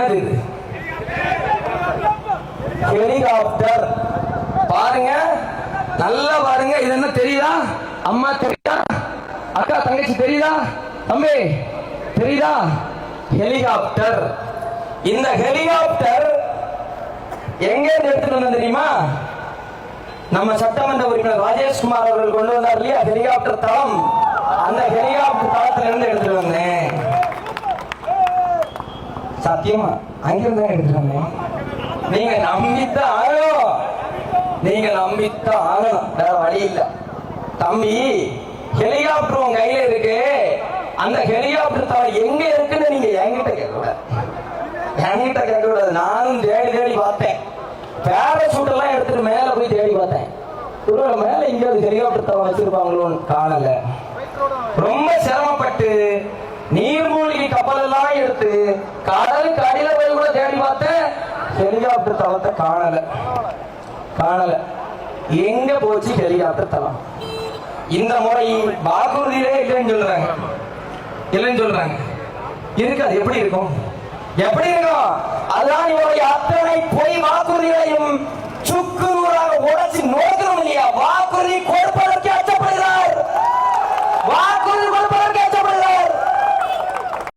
என்னது இது? ஹெலிகாப்டர். பாருங்க, நல்லா பாருங்க. இது என்ன தெரியுதா? அம்மா தெரியுதா? அக்கா தங்கச்சி தெரியுதா? தம்பி தெரியுதா? ஹெலிகாப்டர். இந்த ஹெலிகாப்டர் எங்க எடுத்துட்டு வந்தது தெரியுமா? நம்ம சட்டமன்ற உறுப்பினர் ராஜேஷ்குமார் அவர்கள் கொண்டு வந்தார் இல்லையா ஹெலிகாப்டர் தளம். அந்த ஹெலிகாப்டர் தளத்துல இருந்து எடுத்துட்டு வந்தேன். சத்தியமா அங்கிருந்து எடுத்துட்டு வந்தேன். நீங்க நம்பித்தான் ஆகணும். நீங்க நம்பித்தான் ஆகணும். வேற வழி இல்ல. தம்பி, ஹெலிகாப்டர் உங்க கையில இருக்கு. அந்த ஹெலிகாப்டர் தளம் எங்க இருக்குன்னு நீங்க என்கிட்ட கேட்கக்கூடாது. என்கிட்ட கேட்கக்கூடாது. நானும் தேடி தேடி பார்த்தேன். பேரசூட் எல்லாம் எடுத்துட்டு மேல போய் தேடி பார்த்தேன். மேல எங்கேயாவது ஹெலிகாப்டர் தளம் வச்சிருப்பாங்களோன்னு காணல. ரொம்ப சிரமப்பட்டு நீர்மூழ்கி கப்பல் எல்லாம் எடுத்து கடலுக்கு அடியில போய் கூட தேடி பார்த்தேன். ஹெலிகாப்டர் தளத்தை காணல. எங்க போச்சு ஹெலிகாப்டர் தளம்? இந்த முறை வாக்குறுதியிலே இல்லைன்னு சொல்றாங்க. இருக்காது. எப்படி இருக்கும்? அதான் இவருடைய அத்தனை பொய் வாக்குறுதிகளையும் சுக்கு நூறாக